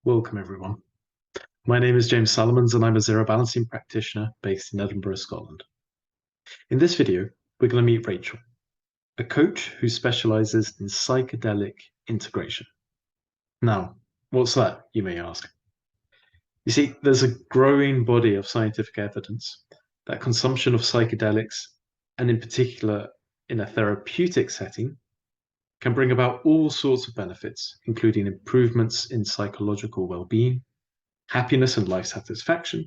Welcome, everyone. My name is James Salomons, and I'm a zero balancing practitioner based in Edinburgh, Scotland. In this video, we're going to meet Rachel, a coach who specialises in psychedelic integration. Now, what's that, you may ask? You see, there's a growing body of scientific evidence that consumption of psychedelics, and in particular in a therapeutic setting, can bring about all sorts of benefits, including improvements in psychological well-being, happiness and life satisfaction,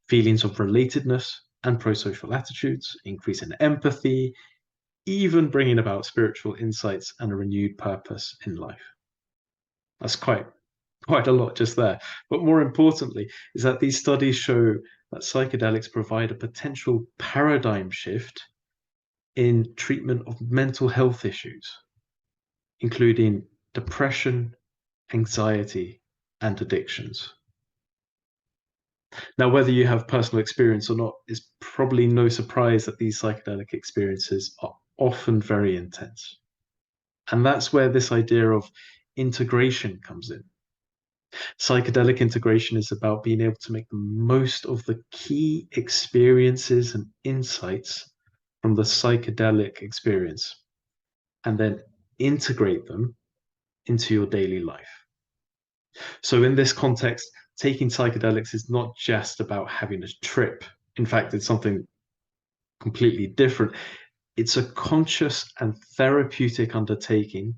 feelings of relatedness and pro-social attitudes, increase in empathy, even bringing about spiritual insights and a renewed purpose in life. That's quite a lot just there. But more importantly, is that these studies show that psychedelics provide a potential paradigm shift in treatment of mental health issues, including depression, anxiety, and addictions. Now, whether you have personal experience or not is probably no surprise that these psychedelic experiences are often very intense. And that's where this idea of integration comes in. Psychedelic integration is about being able to make the most of the key experiences and insights from the psychedelic experience, and then integrate them into your daily life. So in this context, taking psychedelics is not just about having a trip. In fact, it's something completely different. It's a conscious and therapeutic undertaking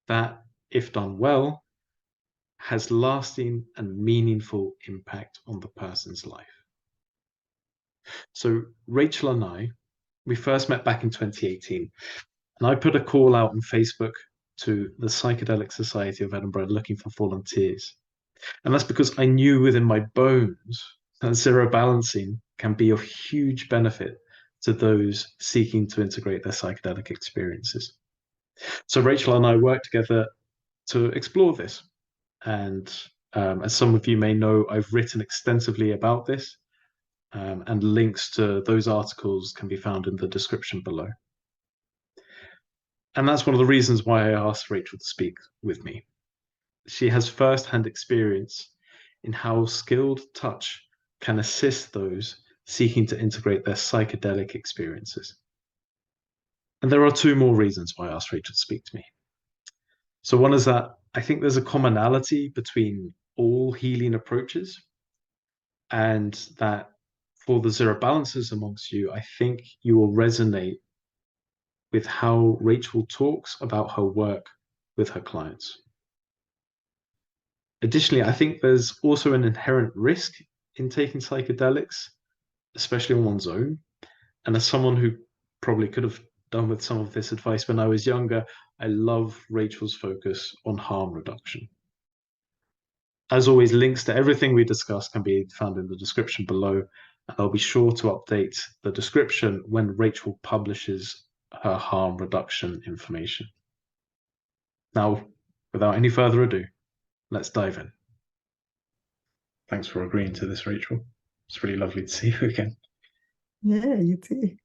that, if done well, has lasting and meaningful impact on the person's life. So Rachel and we first met back in 2018, and I put a call out on Facebook to the Psychedelic Society of Edinburgh looking for volunteers. And that's because I knew within my bones that zero balancing can be of huge benefit to those seeking to integrate their psychedelic experiences. So Rachel and I worked together to explore this. And as some of you may know, I've written extensively about this, and links to those articles can be found in the description below. And that's one of the reasons why I asked Rachel to speak with me. She has first-hand experience in how skilled touch can assist those seeking to integrate their psychedelic experiences. And there are two more reasons why I asked Rachel to speak to me. So one is that I think there's a commonality between all healing approaches, and that for the zero balancers amongst you, I think you will resonate with how Rachel talks about her work with her clients. Additionally, I think there's also an inherent risk in taking psychedelics, especially on one's own. And as someone who probably could have done with some of this advice when I was younger, I love Rachel's focus on harm reduction. As always, links to everything we discussed can be found in the description below, and I'll be sure to update the description when Rachel publishes her harm reduction information. Now, without any further ado, let's dive in. Thanks for agreeing to this, Rachel. It's really lovely to see you again. Yeah, you too.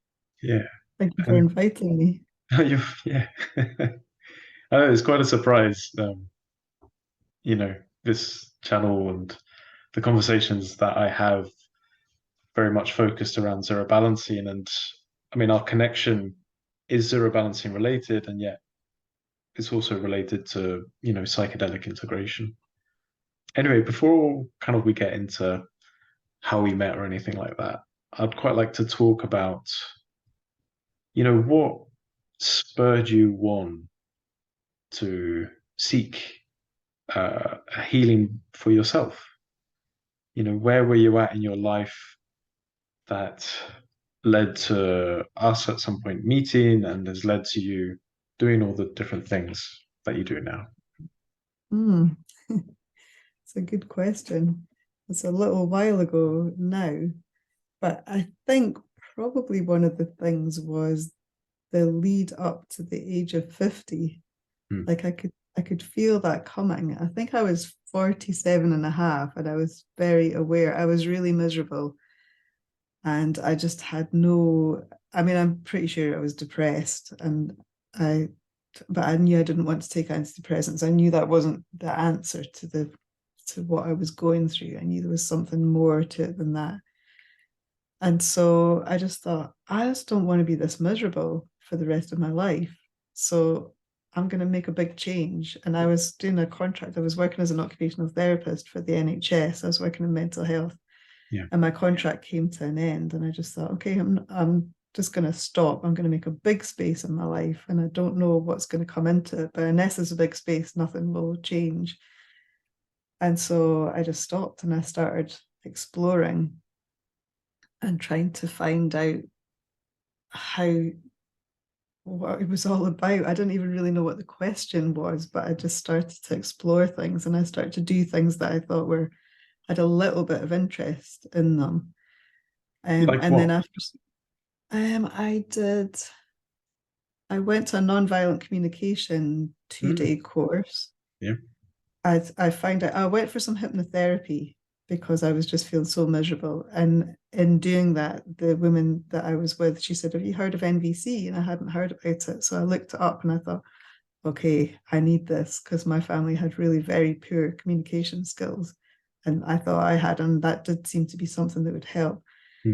Yeah. Thank you for inviting me. Yeah. It's quite a surprise, this channel and the conversations that I have very much focused around zero balancing. And I mean, our connection is zero balancing related, and yet it's also related to, psychedelic integration. Anyway, before we get into how we met or anything like that, I'd quite like to talk about, what spurred you on to seek a healing for yourself. Where were you at in your life that led to us at some point meeting and has led to you doing all the different things that you do now? It's a good question. It's a little while ago now, but I think probably one of the things was the lead up to the age of 50. Like I could feel that coming. I think I was 47 and a half, and I was very aware. I was really miserable, and I just had I'm pretty sure I was depressed, but I knew I didn't want to take antidepressants. I knew that wasn't the answer to the to what I was going through. I knew there was something more to it than that. And so I just thought, I just don't want to be this miserable for the rest of my life. So I'm going to make a big change. And I was doing a contract. I was working as an occupational therapist for the NHS. I was working in mental health. Yeah. And my contract came to an end. And I just thought, okay, I'm just going to stop. I'm going to make a big space in my life. And I don't know what's going to come into it. But unless there's a big space, nothing will change. And so I just stopped and I started exploring and trying to find out what it was all about. I didn't even really know what the question was, but I just started to explore things and I started to do things that I thought had a little bit of interest in them. Like and what? then after I went to a nonviolent communication 2-day course. Yeah. I found out I went for some hypnotherapy because I was just feeling so miserable. And in doing that, the woman that I was with, she said, "Have you heard of NVC?" And I hadn't heard about it. So I looked it up and I thought, okay, I need this because my family had really very poor communication skills. And I thought I had, and that did seem to be something that would help.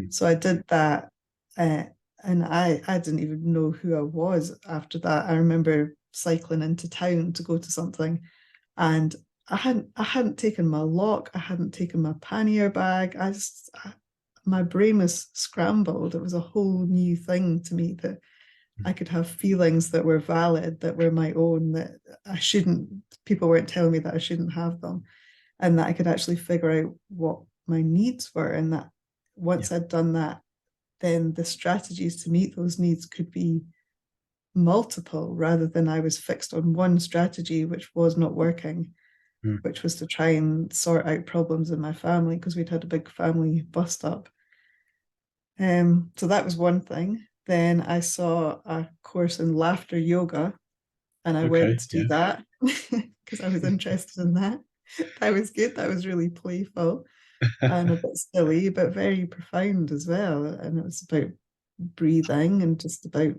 So I did that. And I didn't even know who I was after that. I remember cycling into town to go to something, and I hadn't taken my lock, I hadn't taken my pannier bag. My brain was scrambled. It was a whole new thing to me that I could have feelings that were valid, that were my own, that I shouldn't, people weren't telling me that I shouldn't have them, and that I could actually figure out what my needs were. And that once I'd done that, then the strategies to meet those needs could be multiple rather than I was fixed on one strategy, which was not working, which was to try and sort out problems in my family because we'd had a big family bust up. So that was one thing. Then I saw a course in laughter yoga and I went to do that because I was interested in that. That was good. That was really playful and a bit silly, but very profound as well. And it was about breathing and just about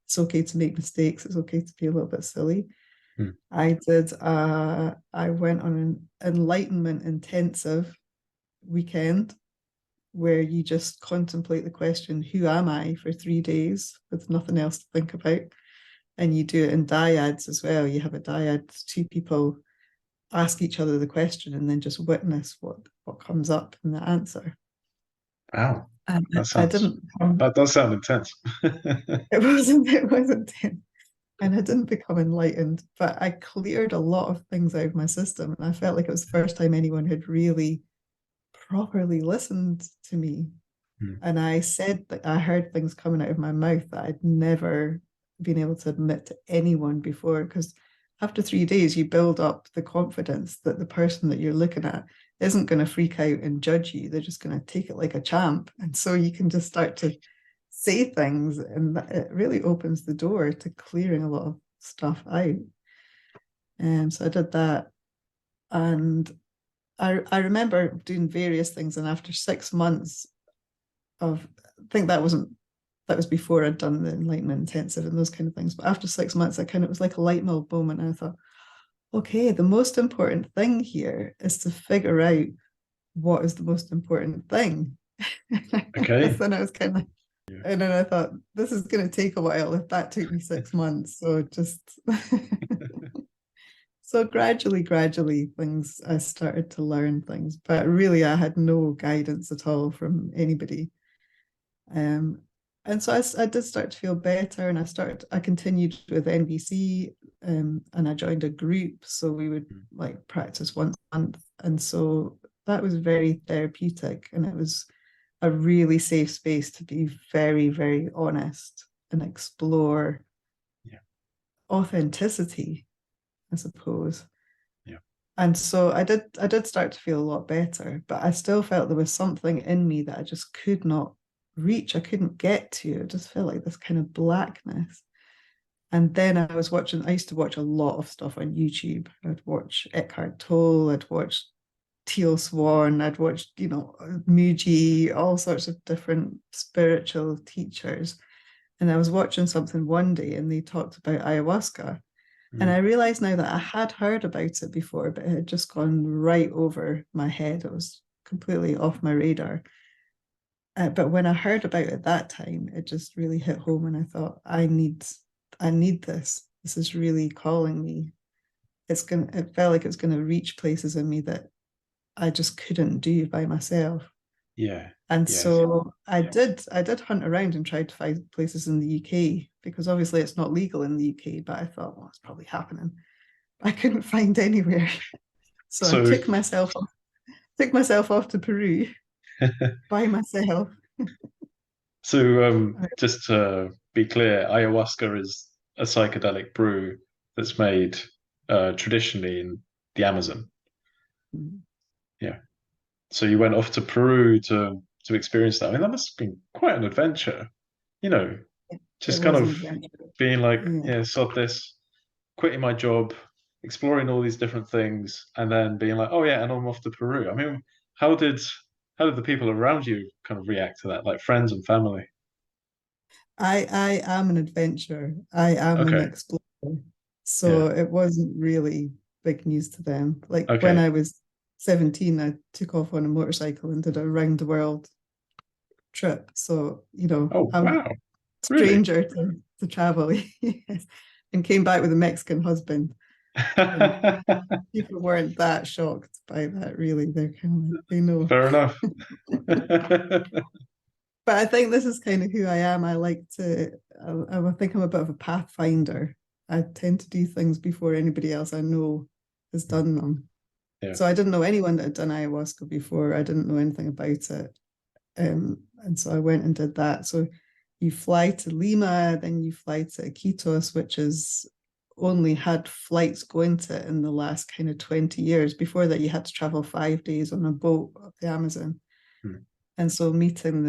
it's okay to make mistakes. It's okay to be a little bit silly. I went on an enlightenment intensive weekend where you just contemplate the question, who am I, for 3 days with nothing else to think about. And you do it in dyads as well. You have a dyad, two people ask each other the question and then just witness what comes up in the answer. Wow. And That does sound intense. It was intense. And I didn't become enlightened, but I cleared a lot of things out of my system. And I felt like it was the first time anyone had really properly listened to me. And I said that I heard things coming out of my mouth that I'd never been able to admit to anyone before. Because after 3 days, you build up the confidence that the person that you're looking at isn't going to freak out and judge you. They're just going to take it like a champ. And so you can just start to say things, and it really opens the door to clearing a lot of stuff out. And so I did that, and I remember doing various things. And after 6 months of, I think that was before I'd done the enlightenment intensive and those kind of things. But after 6 months, it was like a light bulb moment. And I thought, okay, the most important thing here is to figure out what is the most important thing. Okay. Then I was kind of, and then I thought, this is going to take a while if that took me 6 months. So just, so gradually, things, I started to learn things, but really I had no guidance at all from anybody. And so I did start to feel better, and I continued with NVC, and I joined a group. So we would like practice once a month. And so that was very therapeutic, and it was a really safe space to be very, very honest and explore authenticity, I suppose. Yeah. And so I did start to feel a lot better, but I still felt there was something in me that I just could not reach. I couldn't get to. It just felt like this kind of blackness. And then I used to watch a lot of stuff on YouTube. I'd watch Eckhart Tolle, I'd watch Teal Swan, I'd watched, Muji, all sorts of different spiritual teachers. And I was watching something one day and they talked about ayahuasca. And I realized now that I had heard about it before, but it had just gone right over my head. It was completely off my radar. But when I heard about it that time, it just really hit home, and I thought, I need this. This is really calling me. It felt like it was gonna reach places in me that I just couldn't do by myself. Yeah. And Yes. so I did hunt around and tried to find places in the UK, because obviously it's not legal in the UK, but I thought, well, it's probably happening. I couldn't find anywhere. So I So, took myself off to Peru by myself. just to be clear, ayahuasca is a psychedelic brew that's made traditionally in the Amazon. Yeah. So you went off to Peru to experience that. I mean, that must have been quite an adventure, you know, It just kind was an of adventure. being like, Yeah. yeah, sod this, quitting my job, exploring all these different things, and then being like, oh yeah, and I'm off to Peru. I mean, how did how did the people around you kind of react to that, like friends and family? I am an adventurer. I am an Okay, explorer. yeah, So it wasn't really big news to them. Like when okay. I was 17, I took off on a motorcycle and did a round the world trip. So, Oh I'm a wow, really? stranger to travel. Yes. And came back with a Mexican husband. And people weren't that shocked by that, really. They're kind of like, they know. Fair enough. But I think this is kind of who I am. I like to, I think I'm a bit of a pathfinder. I tend to do things before anybody else I know has done them. Yeah. So I didn't know anyone that had done ayahuasca before. I didn't know anything about it. And so I went and did that. So you fly to Lima, then you fly to Iquitos, which is only had flights going to it in the last kind of 20 years. Before that, you had to travel 5 days on a boat up the Amazon. Hmm. And so meeting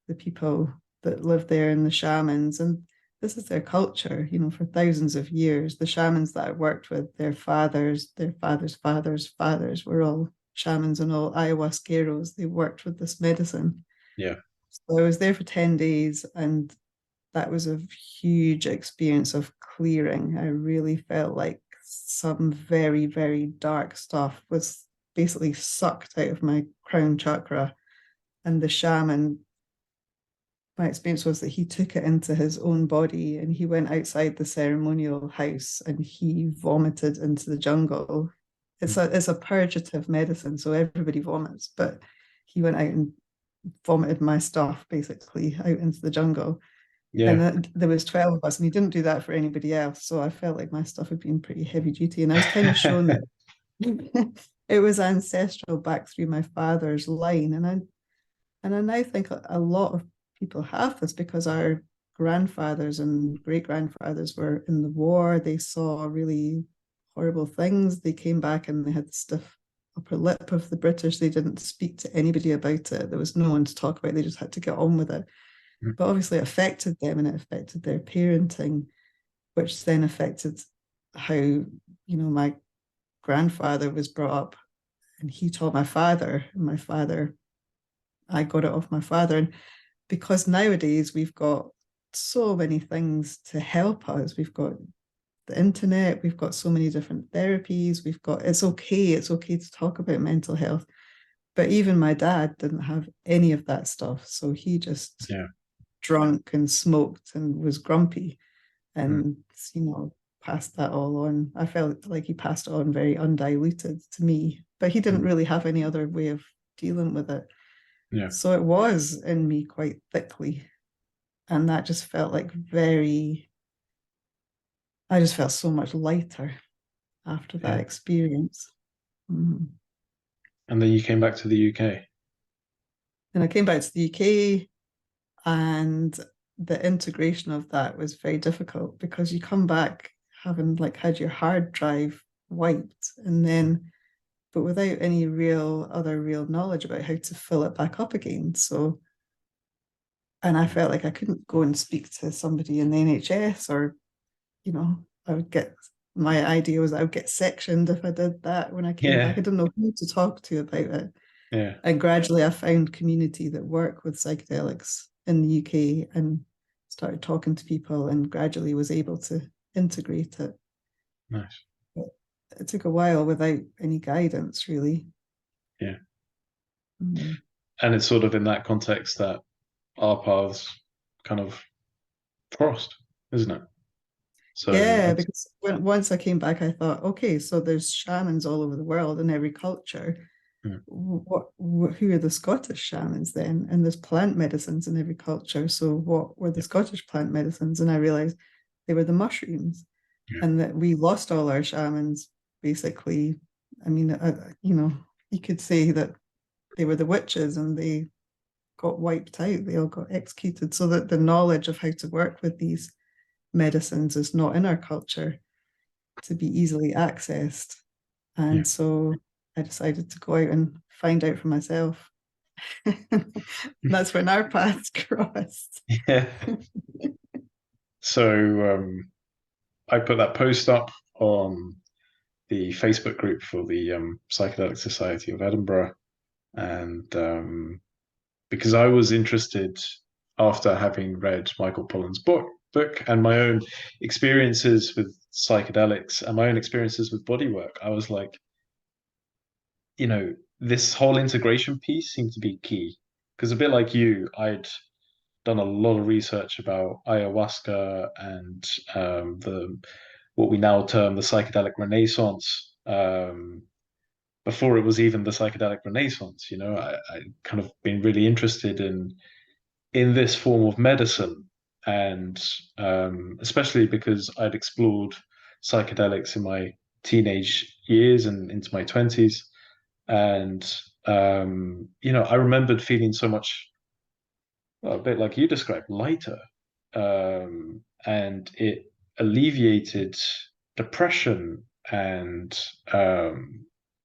the people that live there and the shamans, and this is their culture, for thousands of years. The shamans that I worked with, their fathers, fathers were all shamans and all ayahuasqueros. They worked with this medicine. Yeah. So I was there for 10 days, and that was a huge experience of clearing. I really felt like some very, very dark stuff was basically sucked out of my crown chakra. And the shaman, my experience was that he took it into his own body, and he went outside the ceremonial house and he vomited into the jungle. It's a purgative medicine, so everybody vomits, but he went out and vomited my stuff basically out into the jungle. Yeah. And there was 12 of us, and he didn't do that for anybody else. So I felt like my stuff had been pretty heavy duty. And I was kind of shown that it was ancestral back through my father's line. And I now think a lot of people have this because our grandfathers and great grandfathers were in the war. They saw really horrible things. They came back and they had the stiff upper lip of the British. They didn't speak to anybody about it. There was no one to talk about. They just had to get on with it. But obviously it affected them, and it affected their parenting, which then affected how, my grandfather was brought up. And he taught my father, and my father, I got it off my father. And because nowadays we've got so many things to help us, we've got the internet, we've got so many different therapies, it's okay to talk about mental health. But even my dad didn't have any of that stuff. So he just drunk and smoked and was grumpy, and passed that all on. I felt like he passed it on very undiluted to me, but he didn't really have any other way of dealing with it. Yeah. So it was in me quite thickly. And that just felt like I just felt so much lighter after that Yeah. experience. Mm. And then you came back to the UK. And I came back to the UK, and the integration of that was very difficult because you come back having had your hard drive wiped, but without any real knowledge about how to fill it back up again. So, and I felt like I couldn't go and speak to somebody in the NHS, or my idea was I would get sectioned if I did that when I came back. I didn't know who to talk to about it. Yeah. And gradually I found community that work with psychedelics in the UK, and started talking to people, and gradually was able to integrate it. Nice. But it took a while without any guidance, really. Yeah. Mm. And it's sort of in that context that our paths kind of crossed, isn't it? So Yeah, because once I came back, I thought, okay, so there's shamans all over the world in every culture. yeah, Who are the Scottish shamans then? And there's plant medicines in every culture. So what were the yeah, Scottish plant medicines? And I realized they were the mushrooms, yeah, and that we lost all our shamans basically. I mean, you could say that they were the witches and they got wiped out. They all got executed. So that the knowledge of how to work with these medicines is not in our culture to be easily accessed. yeah. And so I decided to go out and find out for myself. That's when our paths crossed. Yeah. So I put that post up on the Facebook group for the Psychedelic Society of Edinburgh, and because I was interested after having read Michael Pollan's book and my own experiences with psychedelics and my own experiences with bodywork, I was like, this whole integration piece seemed to be key. Because a bit like you, I'd done a lot of research about ayahuasca and the what we now term the psychedelic renaissance. Before it was even the psychedelic renaissance, I kind of been really interested in this form of medicine, and especially because I'd explored psychedelics in my teenage years and into my 20s, and I remembered feeling so much, well, a bit like you described, lighter, and it alleviated depression and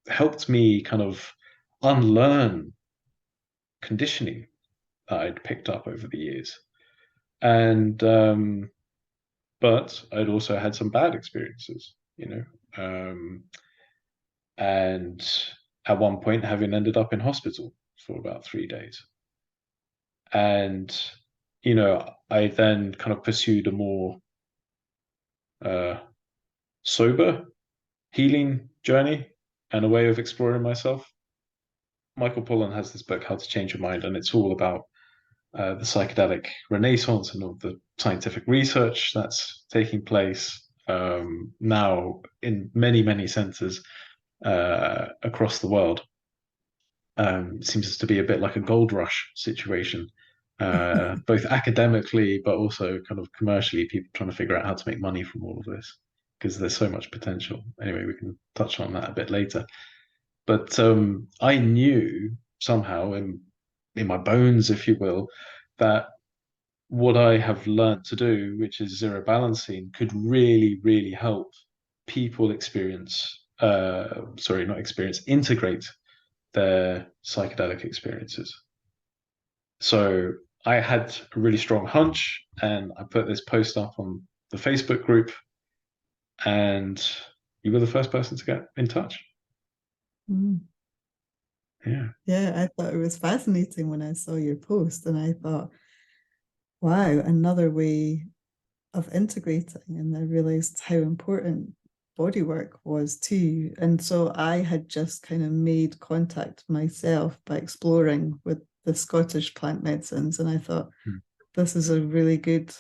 helped me kind of unlearn conditioning that I'd picked up over the years. And but I'd also had some bad experiences, and at one point having ended up in hospital for about 3 days. And I then kind of pursued a more uh, sober healing journey and a way of exploring myself. Michael Pollan has this book, How to Change Your Mind, and it's all about the psychedelic renaissance and all the scientific research that's taking place now in many, many centers across the world. Seems to be a bit like a gold rush situation, both academically but also kind of commercially, people trying to figure out how to make money from all of this because there's so much potential. Anyway, we can touch on that a bit later. But I knew somehow in my bones, if you will, that what I have learned to do, which is zero balancing, could really, really help people not experience, integrate their psychedelic experiences. So I had a really strong hunch, and I put this post up on the Facebook group, and you were the first person to get in touch. Mm. Yeah. Yeah, I thought it was fascinating when I saw your post, and I thought, wow, another way of integrating. And I realized how important bodywork was too. And so I had just kind of made contact myself by exploring with the Scottish plant medicines. And I thought, Hmm. this is a really good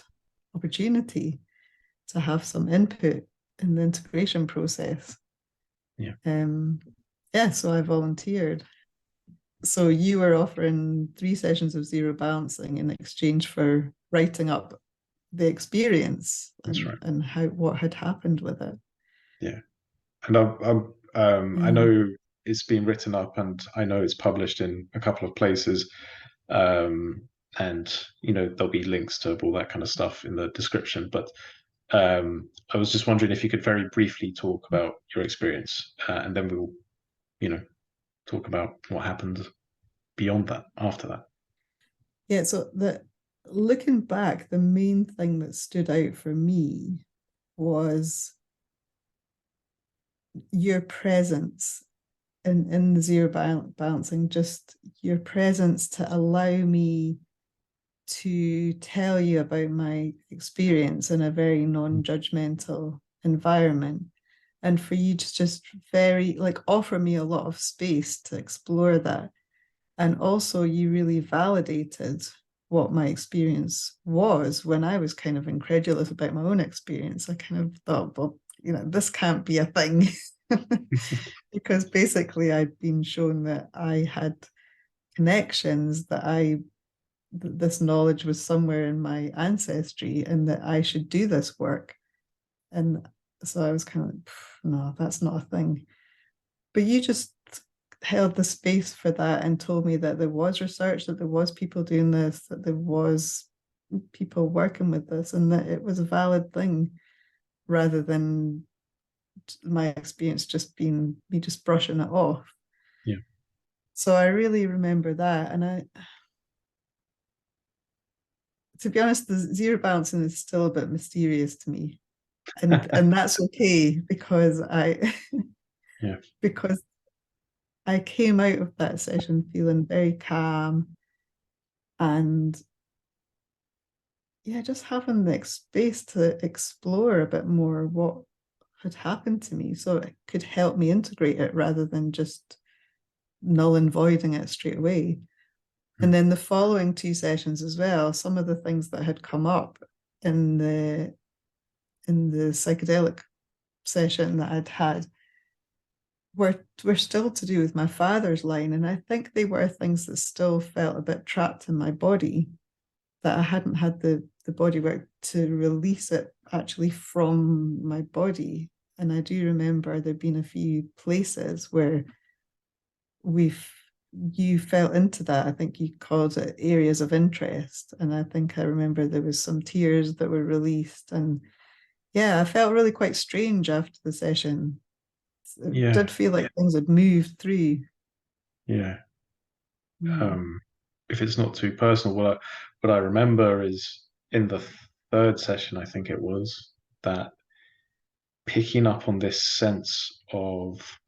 opportunity to have some input in the integration process. Yeah. Yeah, so I volunteered. So you were offering 3 sessions of zero balancing in exchange for writing up the experience That's right. and how what had happened with it. Yeah. And I know it's been written up, and I know it's published in a couple of places. And there'll be links to all that kind of stuff in the description. But I was just wondering if you could very briefly talk about your experience, and then we'll, talk about what happened beyond that, after that. Yeah, so looking back, the main thing that stood out for me was your presence in the zero balancing, just your presence to allow me to tell you about my experience in a very non-judgmental environment. and for you to just very like offer me a lot of space to explore that. And also you really validated what my experience was when I was kind of incredulous about my own experience. I kind of thought, well, this can't be a thing. Because basically I'd been shown that I had connections, that this knowledge was somewhere in my ancestry and that I should do this work. And so I was kind of like, no, that's not a thing. But you just held the space for that and told me that there was research, that there was people doing this, that there was people working with this, and that it was a valid thing, rather than my experience just being me just brushing it off. Yeah. So I really remember that. And to be honest, the zero balancing is still a bit mysterious to me. And that's okay, because Yeah. because I came out of that session feeling very calm, and yeah, just having the space to explore a bit more what had happened to me, so it could help me integrate it rather than just null and voiding it straight away. And then the following two sessions as well, some of the things that had come up in the psychedelic session that I'd had were still to do with my father's line. And I think they were things that still felt a bit trapped in my body, that I hadn't had the body work to release it actually from my body. And I do remember there being a few places where you fell into that. I think you called it areas of interest. And I think I remember there was some tears that were released. And yeah, I felt really quite strange after the session. It Yeah. did feel like things had moved through. Yeah. If it's not too personal, what I remember is in the third session, I think it was, that picking up on this sense of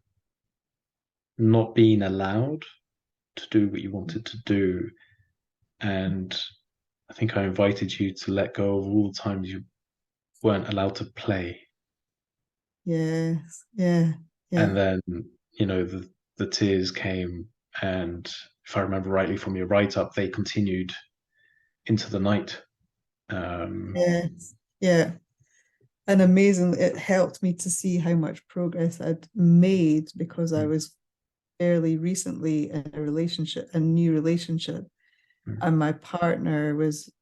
not being allowed to do what you wanted to do. And I think I invited you to let go of all the times you weren't allowed to play. Yes, yeah, yeah, And then, the tears came. And if I remember rightly from your write up, they continued into the night. yes, yeah. And amazing, it helped me to see how much progress I'd made, because I was fairly recently in a new relationship, and my partner was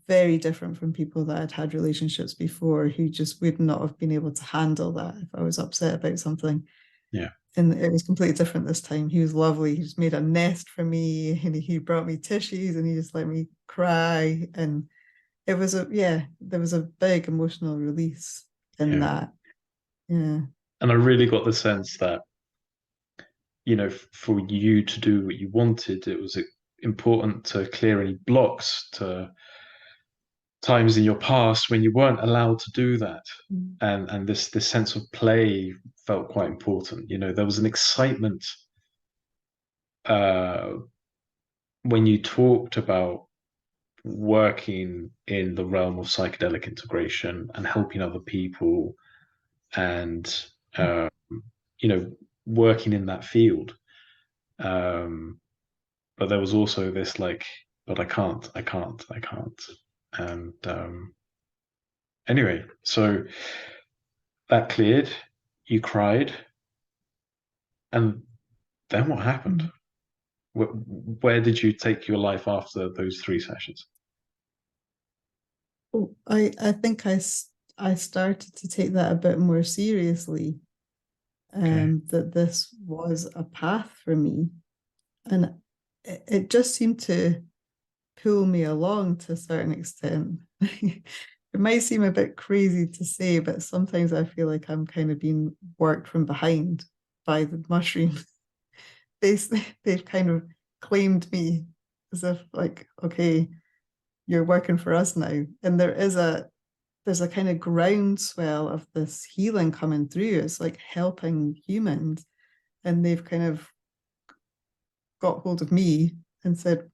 very different from people that I'd had relationships before, who just would not have been able to handle that if I was upset about something. Yeah. And it was completely different this time. He was lovely. He just made a nest for me, and he brought me tissues, and he just let me cry. And it was there was a big emotional release in Yeah. that. Yeah. And I really got the sense that, for you to do what you wanted, it was important to clear any blocks to times in your past when you weren't allowed to do that. And this sense of play felt quite important. There was an excitement uh, when you talked about working in the realm of psychedelic integration and helping other people, and working in that field. But there was also this like, but I can't. And anyway, so that cleared, you cried, and then what happened? Where did you take your life after those three sessions? Oh, I think I started to take that a bit more seriously, Okay. that this was a path for me. And it just seemed to pull me along to a certain extent. It might seem a bit crazy to say, but sometimes I feel like I'm kind of being worked from behind by the mushroom. they they've kind of claimed me as if like, okay, you're working for us now. And there's a kind of groundswell of this healing coming through. It's like helping humans. And they've kind of got hold of me and said,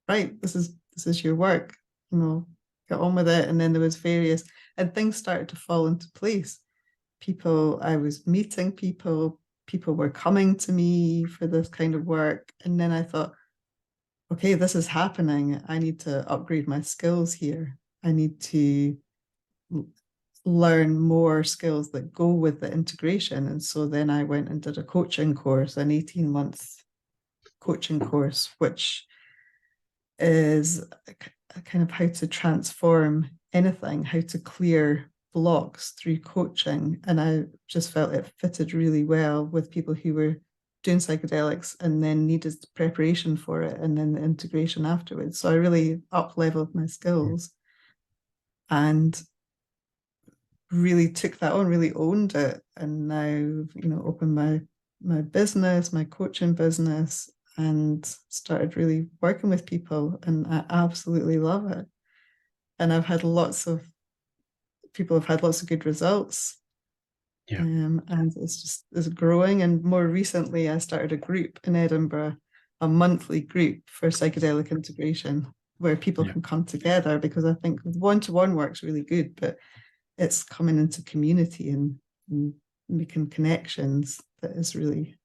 right, this is your work, get on with it. And then there was various, and things started to fall into place, people, I was meeting people, people were coming to me for this kind of work. And then I thought, okay, this is happening. I need to upgrade my skills here. I need to learn more skills that go with the integration. And so then I went and did a coaching course, an 18-month coaching course, which is a kind of how to transform anything, how to clear blocks through coaching. And I just felt it fitted really well with people who were doing psychedelics and then needed preparation for it and then the integration afterwards. So I really up leveled my skills and really took that on, really owned it, and now, you know, opened my business, my coaching business, and started really working with people, and I absolutely love it. And I've had lots of people have had lots of good results. Yeah. And it's growing. And more recently, I started a group in Edinburgh, a monthly group for psychedelic integration, where people can come together, because I think one-to-one works really good, but it's coming into community and making connections that is really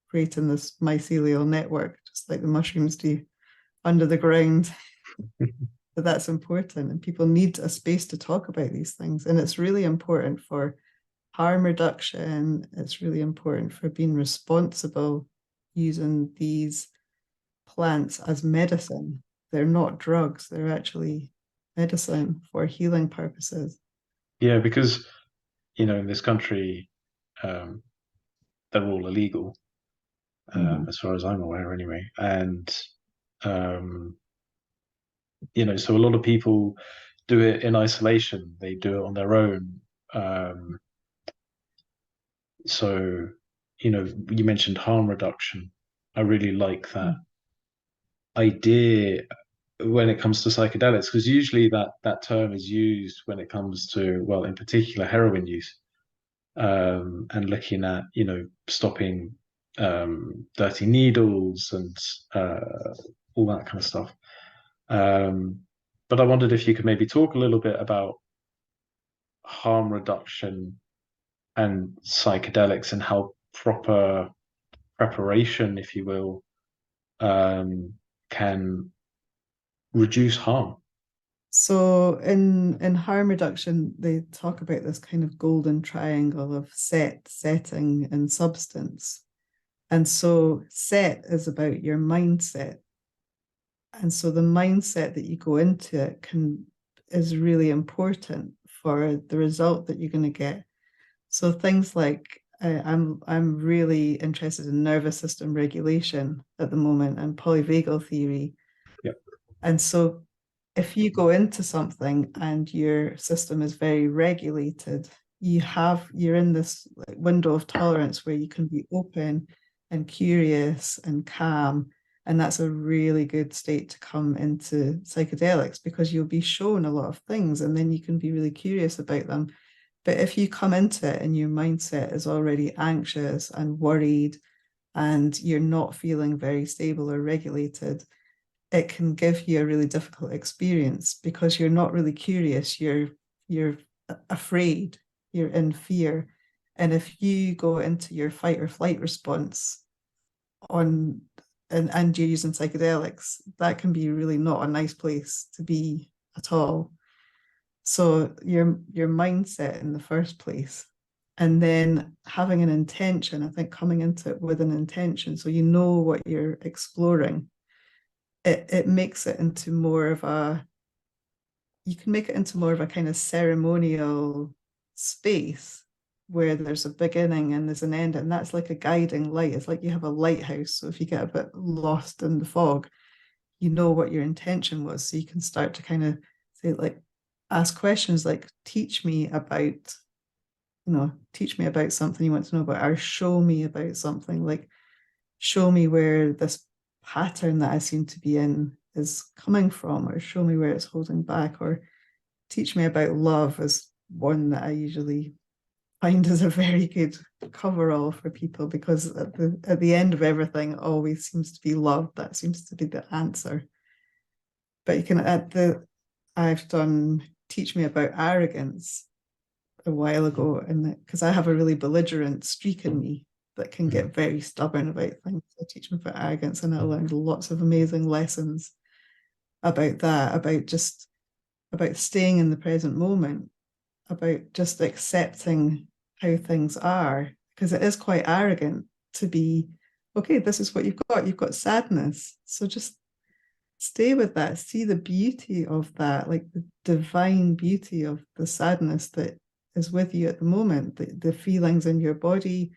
creating this mycelial network, just like the mushrooms do under the ground. But that's important, and people need a space to talk about these things. And it's really important for harm reduction. It's really important for being responsible using these plants as medicine. They're not drugs, they're actually medicine for healing purposes. Yeah, because, you know, in this country, they're all illegal, as far as I'm aware, anyway. And, you know, so a lot of people do it in isolation. They do it on their own. So, you know, you mentioned harm reduction. I really like that idea when it comes to psychedelics, because usually that term is used when it comes to, well, in particular, heroin use, and looking at, you know, stopping dirty needles and all that kind of stuff. But I wondered if you could maybe talk a little bit about harm reduction and psychedelics and how proper preparation, if you will, can reduce harm. So in harm reduction, they talk about this kind of golden triangle of setting, and substance. And so set is about your mindset. And so the mindset that you go into it is really important for the result that you're going to get. So things like I'm really interested in nervous system regulation at the moment and polyvagal theory. Yep. And so if you go into something and your system is very regulated, you're in this window of tolerance where you can be open and curious and calm. And that's a really good state to come into psychedelics, because you'll be shown a lot of things and then you can be really curious about them. But if you come into it and your mindset is already anxious and worried and you're not feeling very stable or regulated, it can give you a really difficult experience, because you're not really curious. You're afraid, you're in fear. And if you go into your fight or flight response and you're using psychedelics, that can be really not a nice place to be at all. So your mindset in the first place, and then having an intention, I think coming into it with an intention, so you know what you're exploring, it makes it into more of you can make it into more of a kind of ceremonial space where there's a beginning and there's an end, and that's like a guiding light. It's like you have a lighthouse. So if you get a bit lost in the fog, you know what your intention was. So you can start to kind of say, like, ask questions like, teach me about something you want to know about, or show me about something, like show me where this pattern that I seem to be in is coming from, or show me where it's holding back, or teach me about love is one that I usually find is a very good coverall for people, because at the end of everything it always seems to be love. That seems to be the answer. But you can I've done teach me about arrogance, a while ago, and because I have a really belligerent streak in me that can get very stubborn about things. I teach them about arrogance, and I learned lots of amazing lessons about that, about staying in the present moment, about just accepting how things are, because it is quite arrogant to be, okay, this is what you've got sadness, so just stay with that, see the beauty of that, like the divine beauty of the sadness that is with you at the moment, the feelings in your body,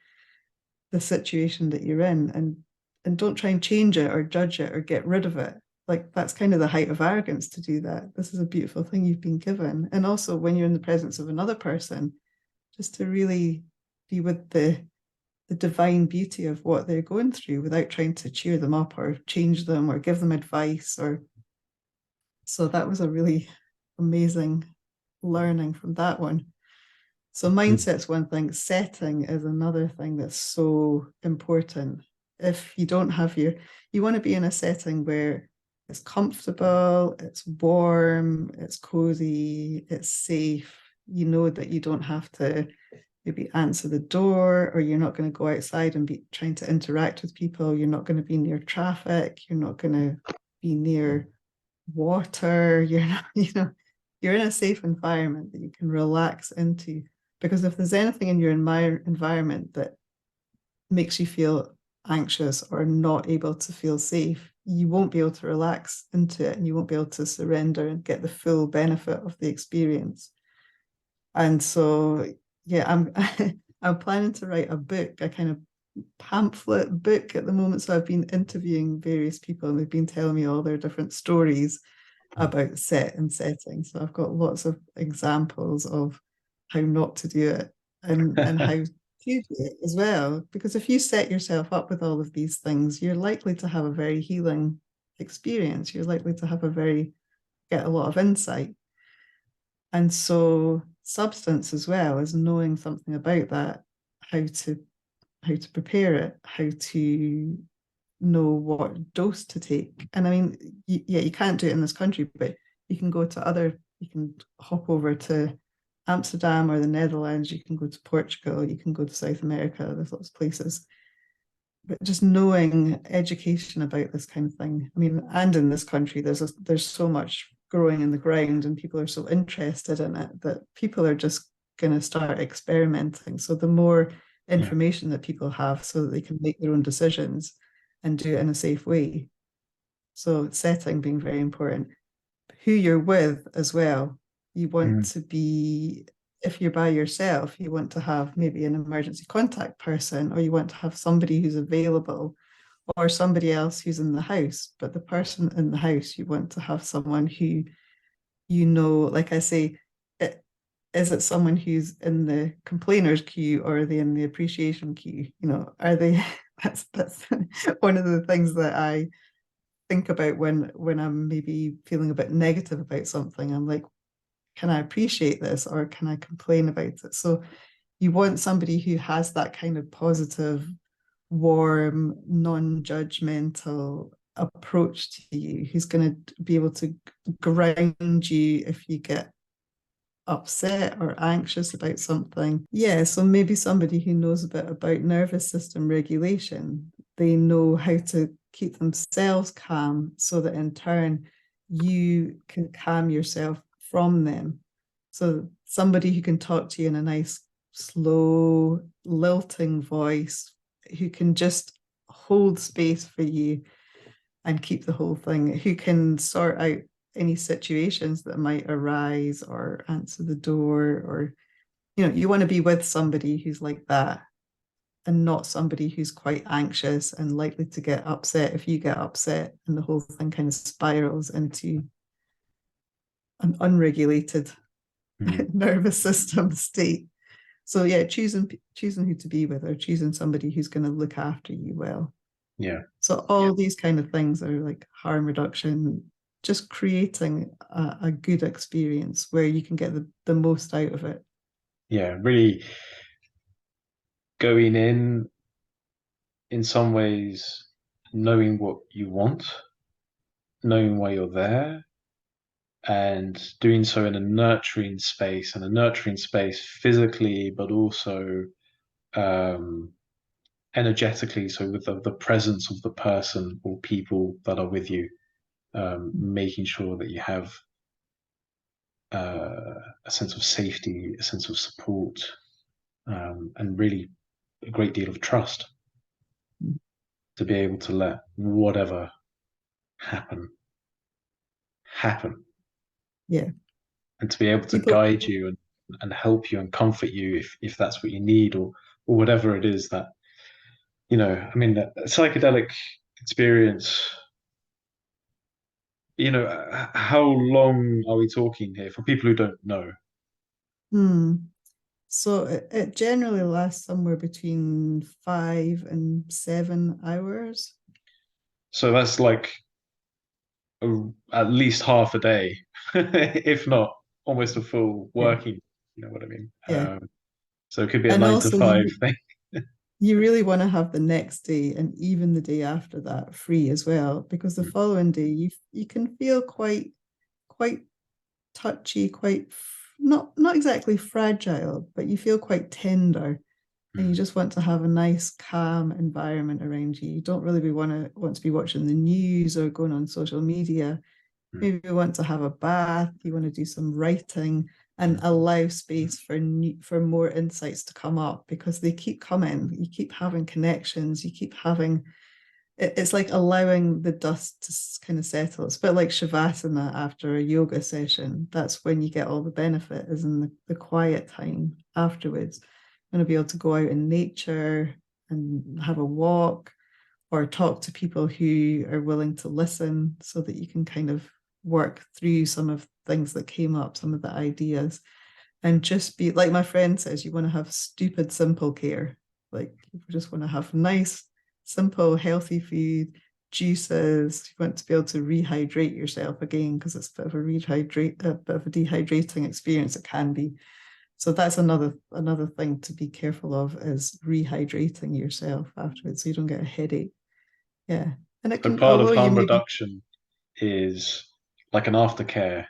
the situation that you're in, and don't try and change it or judge it or get rid of it. Like that's kind of the height of arrogance to do that. This is a beautiful thing you've been given. And also when you're in the presence of another person, just to really be with the divine beauty of what they're going through without trying to cheer them up or change them or give them advice. Or so that was a really amazing learning from that one. So mindset's one thing, setting is another thing that's so important. If you don't have you want to be in a setting where it's comfortable, it's warm, it's cozy, it's safe. You know that you don't have to maybe answer the door, or you're not going to go outside and be trying to interact with people. You're not going to be near traffic. You're not going to be near water. You're not, you're in a safe environment that you can relax into. Because if there's anything in your environment that makes you feel anxious or not able to feel safe, you won't be able to relax into it, and you won't be able to surrender and get the full benefit of the experience. And so, yeah, I'm planning to write a book, a kind of pamphlet book at the moment. So I've been interviewing various people, and they've been telling me all their different stories about set and setting. So I've got lots of examples of how not to do it and how to do it as well. Because if you set yourself up with all of these things, you're likely to have a very healing experience. You're likely to have get a lot of insight. And so substance as well is knowing something about that, how to prepare it, how to know what dose to take. And I mean, you can't do it in this country, but you can you can hop over to Amsterdam or the Netherlands, you can go to Portugal, you can go to South America, there's lots of places. But just knowing education about this kind of thing. I mean, and in this country, there's so much growing in the ground, and people are so interested in it that people are just going to start experimenting. So the more information that people have, so that they can make their own decisions and do it in a safe way. So setting being very important. Who you're with as well. You want to be, if you're by yourself, you want to have maybe an emergency contact person, or you want to have somebody who's available, or somebody else who's in the house. But the person in the house, you want to have someone who, like I say, is it someone who's in the complainers queue, or are they in the appreciation queue? Are they? That's one of the things that I think about when I'm maybe feeling a bit negative about something. I'm like, can I appreciate this, or can I complain about it? So you want somebody who has that kind of positive, warm, non-judgmental approach to you, who's going to be able to ground you if you get upset or anxious about something. Yeah, so maybe somebody who knows a bit about nervous system regulation. They know how to keep themselves calm, so that in turn you can calm yourself from them. So somebody who can talk to you in a nice, slow, lilting voice, who can just hold space for you and keep the whole thing, who can sort out any situations that might arise or answer the door, or you want to be with somebody who's like that, and not somebody who's quite anxious and likely to get upset if you get upset, and the whole thing kind of spirals into an unregulated nervous system state. So yeah, choosing who to be with, or choosing somebody who's going to look after you well. Yeah. So all these kind of things are like harm reduction, just creating a good experience where you can get the most out of it. Yeah, really going in some ways, knowing what you want, knowing why you're there, and doing so in a nurturing space, and a nurturing space physically, but also um, energetically. So with the presence of the person or people that are with you, making sure that you have a sense of safety, a sense of support, and really a great deal of trust to be able to let whatever happen happen, Yeah. and to be able to People, guide you and help you and comfort you if that's what you need, or whatever it is that, I mean, a psychedelic experience, how long are we talking here for people who don't know? hmm. So it generally lasts somewhere between 5 and 7 hours. So that's like at least half a day, if not almost a full Yeah. working, you know what I mean? Yeah. So it could be a And nine to also five you thing. you really want to have the next day and even the day after that free as well, because the following day you can feel quite touchy, quite not exactly fragile, but you feel quite tender, and you just want to have a nice calm environment around you. You don't really want to be watching the news or going on social media. Maybe you want to have a bath, you want to do some writing and allow space for more insights to come up, because they keep coming. You keep having connections, you keep having it's like allowing the dust to kind of settle. It's a bit like shavasana after a yoga session. That's when you get all the benefit, is in the quiet time afterwards. You're going to be able to go out in nature and have a walk, or talk to people who are willing to listen, so that you can kind of work through some of things that came up, some of the ideas, and just be like my friend says, you want to have stupid simple care. Like you just want to have nice, simple, healthy food, juices. You want to be able to rehydrate yourself again, because it's a bit of a dehydrating experience. It can be. So that's another thing to be careful of, is rehydrating yourself afterwards, so you don't get a headache. Yeah. And it So can, part of although you harm maybe, reduction is like an aftercare,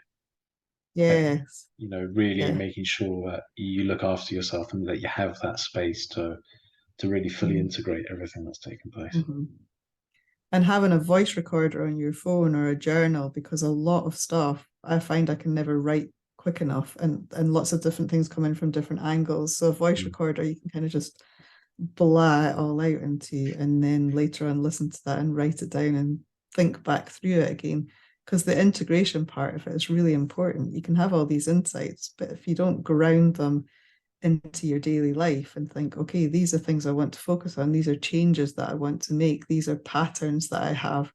that, yes, really yeah. making sure that you look after yourself and that you have that space to really fully Mm. integrate everything that's taken place. Mm-hmm. And having a voice recorder on your phone or a journal, because a lot of stuff I find I can never write quick enough, and lots of different things come in from different angles. So a voice Mm. recorder, you can kind of just blah it all out into, and then later on listen to that and write it down and think back through it again. Because the integration part of it is really important. You can have all these insights, but if you don't ground them into your daily life and think, okay, these are things I want to focus on, these are changes that I want to make, these are patterns that I have,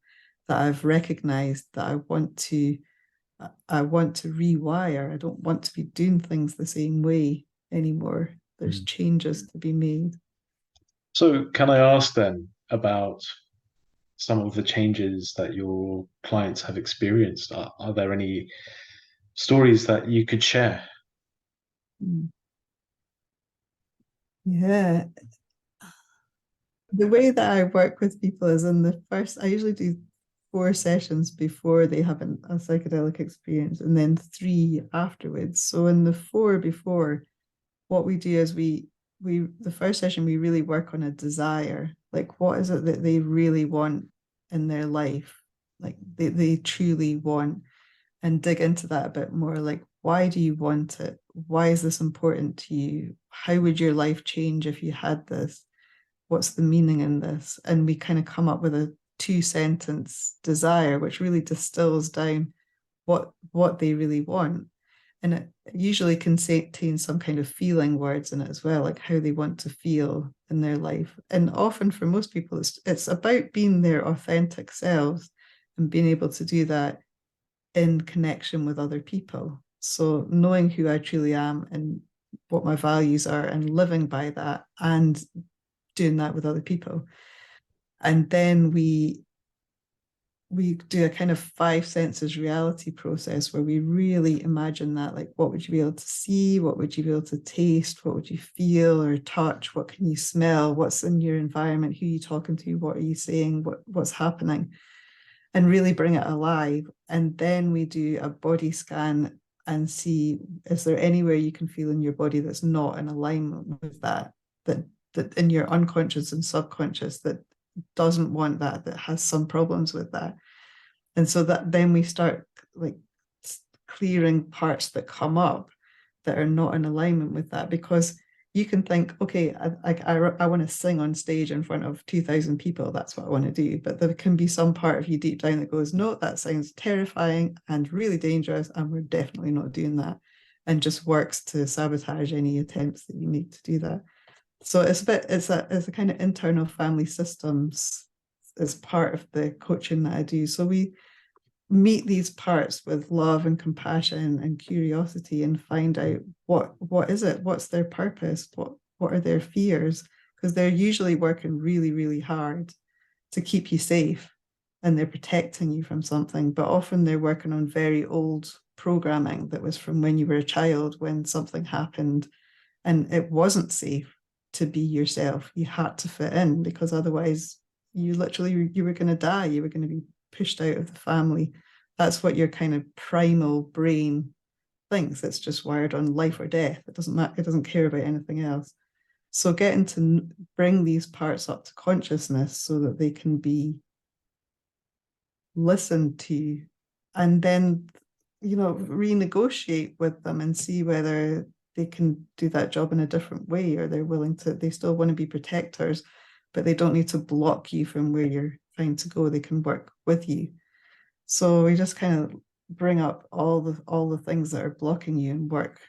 that I've recognized, that I want to rewire. I don't want to be doing things the same way anymore. There's Mm. changes to be made. So can I ask then about some of the changes that your clients have experienced? Are there any stories that you could share? Mm. Yeah. The way that I work with people is, I usually do 4 sessions before they have a psychedelic experience, and then 3 afterwards. So in the 4 before, what we do is the first session we really work on a desire. Like, what is it that they really want in their life? Like they truly want, and dig into that a bit more. Like, why do you want it? Why is this important to you? How would your life change if you had this? What's the meaning in this? And we kind of come up with a 2 sentence desire, which really distills down what they really want. And it usually contains some kind of feeling words in it as well, like how they want to feel in their life. And often for most people, it's about being their authentic selves and being able to do that in connection with other people. So knowing who I truly am and what my values are, and living by that, and doing that with other people. And then we do a kind of 5 senses reality process, where we really imagine that, like, what would you be able to see, what would you be able to taste, what would you feel or touch, what can you smell, what's in your environment, who are you talking to, what are you saying, what's happening. and really bring it alive. And then we do a body scan and see, is there anywhere you can feel in your body that's not in alignment with that, that in your unconscious and subconscious that doesn't want that, that has some problems with that. And so that then we start like clearing parts that come up that are not in alignment with that, because you can think, okay, I want to sing on stage in front of 2,000 people. That's what I want to do. But there can be some part of you deep down that goes, no, that sounds terrifying and really dangerous. And we're definitely not doing that. And just works to sabotage any attempts that you make to do that. So it's a kind of internal family systems as part of the coaching that I do. So we meet these parts with love and compassion and curiosity and find out what is it, what's their purpose, what are their fears, because they're usually working really, really hard to keep you safe and they're protecting you from something, but often they're working on very old programming that was from when you were a child, when something happened and it wasn't safe to be yourself. You had to fit in, because otherwise you were going to die, you were going to be pushed out of the family. That's what your kind of primal brain thinks. It's just wired on life or death. It doesn't matter. It doesn't care about anything else. So getting to bring these parts up to consciousness so that they can be listened to, and then, renegotiate with them and see whether they can do that job in a different way, or they're willing to, they still want to be protectors, but they don't need to block you from where you're trying to go. They can work with you. So we just kind of bring up all the things that are blocking you and work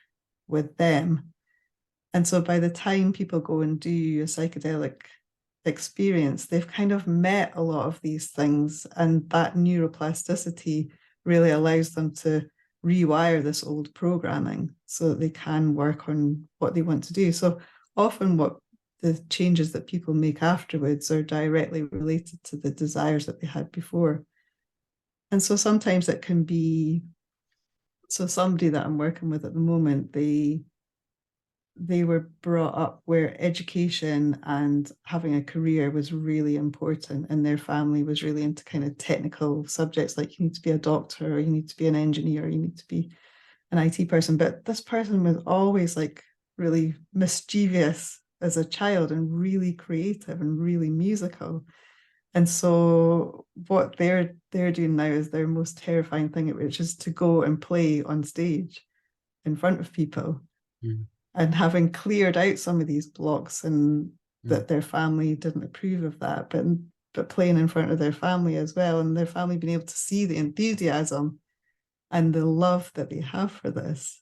with them. And so by the time people go and do a psychedelic experience, they've kind of met a lot of these things, and that neuroplasticity really allows them to rewire this old programming so that they can work on what they want to do. So often what the changes that people make afterwards are directly related to the desires that they had before. And so sometimes it can be, so somebody that I'm working with at the moment, they were brought up where education and having a career was really important, and their family was really into kind of technical subjects, like you need to be a doctor, or you need to be an engineer, or you need to be an IT person. But this person was always like really mischievous as a child and really creative and really musical. And so what they're doing now is their most terrifying thing, which is to go and play on stage in front of people. Mm. And having cleared out some of these blocks, and that their family didn't approve of that, but playing in front of their family as well, and their family being able to see the enthusiasm and the love that they have for this.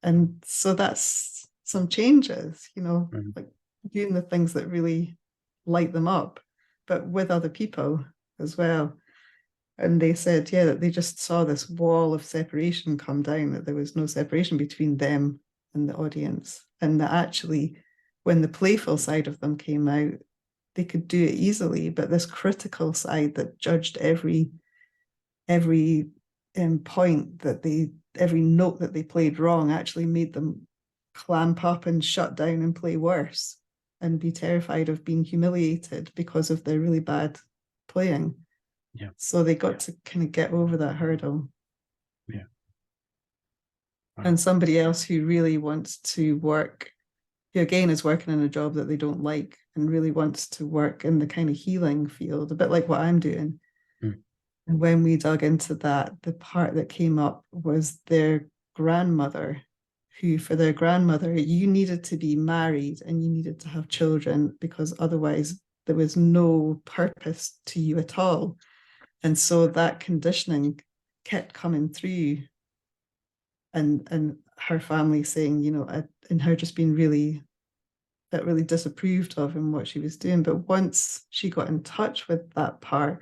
And so that's some changes, like doing the things that really light them up, but with other people as well. And they said, yeah, that they just saw this wall of separation come down, that there was no separation between them and the audience. And that actually, when the playful side of them came out, they could do it easily. But this critical side that judged every point that every note that they played wrong, actually made them clamp up and shut down and play worse and be terrified of being humiliated because of their really bad playing. Yeah. So they got to kind of get over that hurdle. Yeah. Wow. And somebody else who really wants to work, who again is working in a job that they don't like and really wants to work in the kind of healing field, a bit like what I'm doing. And when we dug into that, the part that came up was their grandmother, who, for their grandmother, you needed to be married and you needed to have children, because otherwise there was no purpose to you at all. And so that conditioning kept coming through, and her family saying, and her just being really disapproved of in what she was doing. But once she got in touch with that part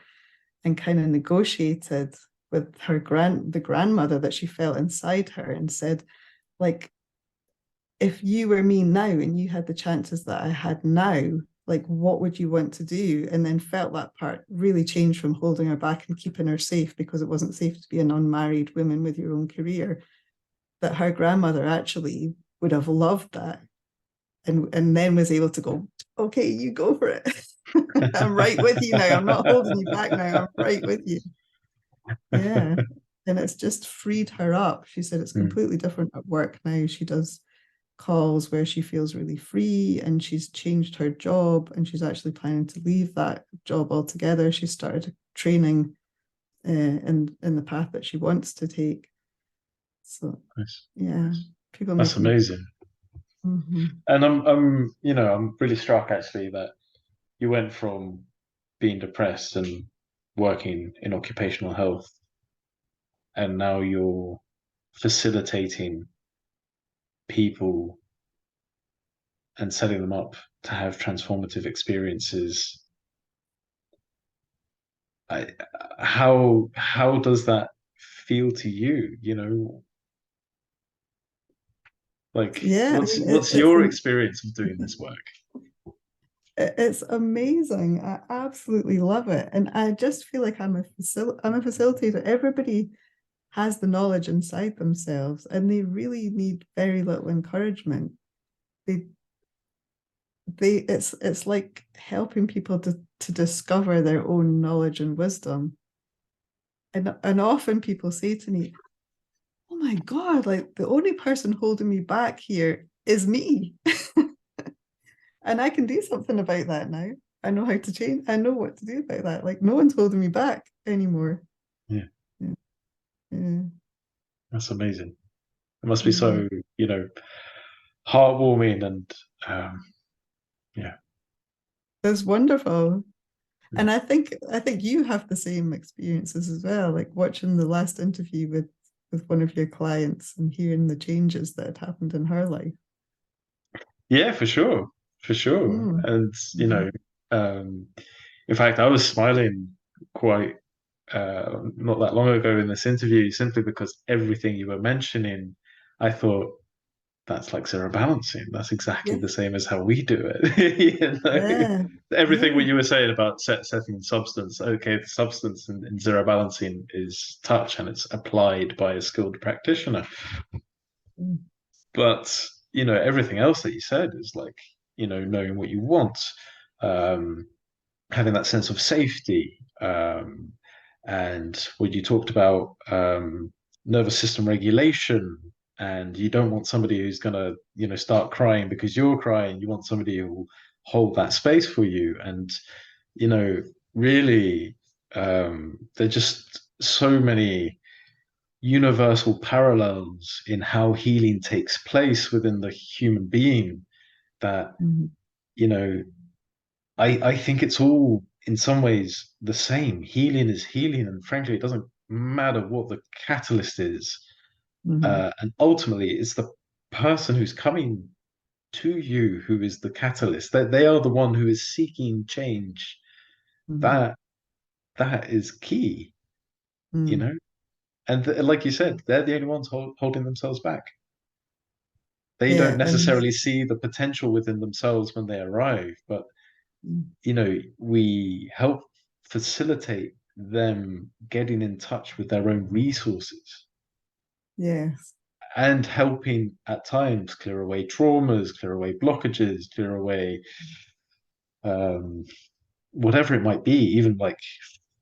and kind of negotiated with the grandmother that she felt inside her, and said, like, if you were me now and you had the chances that I had now, like, what would you want to do? And then felt that part really change from holding her back and keeping her safe because it wasn't safe to be an unmarried woman with your own career, that her grandmother actually would have loved that, and then was able to go, okay, you go for it. I'm right with you now. I'm not holding you back now. I'm right with you. Yeah. And it's just freed her up. She said it's Mm, completely different at work now. She does calls where she feels really free, and she's changed her job, and she's actually planning to leave that job altogether. She started training in the path that she wants to take. So nice, yeah, nice. people That's making. amazing. Mhm. And I'm really struck actually that you went from being depressed and working in occupational health, and now you're facilitating people and setting them up to have transformative experiences. I, how does that feel to you? Like Yeah, I mean what's your experience of doing this work? it's amazing. I absolutely love it, and I just feel like I'm a facilitator. Everybody has the knowledge inside themselves, and they really need very little encouragement. They it's like helping people to discover their own knowledge and wisdom. And often people say to me, "Oh my God, like the only person holding me back here is me." And I can do something about that now. I know how to change. I know what to do about that. Like no one's holding me back anymore. Yeah, Yeah. Yeah. that's amazing. It must be Mhm. so, you know, heartwarming and um, yeah, It's wonderful. yeah. And I think you have the same experiences as well, like watching the last interview with one of your clients and hearing the changes that had happened in her life. Yeah, for sure. Mm. And Mhm. um, in fact, I was smiling quite not that long ago in this interview simply because everything you were mentioning, I thought that's like zero balancing. That's exactly Yeah, the same as how we do it. yeah, Everything what yeah. you were saying about setting substance. Okay, the substance in zero balancing is touch, and it's applied by a skilled practitioner. Mm. But everything else that you said is like knowing what you want, um, having that sense of safety, and what you talked about, nervous system regulation. And you don't want somebody who's gonna start crying because you're crying. You want somebody who will hold that space for you. And you know really, there are just so many universal parallels in how healing takes place within the human being that Mhm. you know I think it's all in some ways the same. Healing is healing, and frankly, it doesn't matter what the catalyst is. Mhm. And ultimately, it's the person who's coming to you who is the catalyst. That they are the one who is seeking change. Mhm. That that is key, you Mm. know. And like you said, they're the only ones holding themselves back. They don't Yeah, and necessarily see the potential within themselves when they arrive, but we help facilitate them getting in touch with their own resources yes, and helping at times clear away traumas, clear away blockages, clear away um, whatever it might be, even like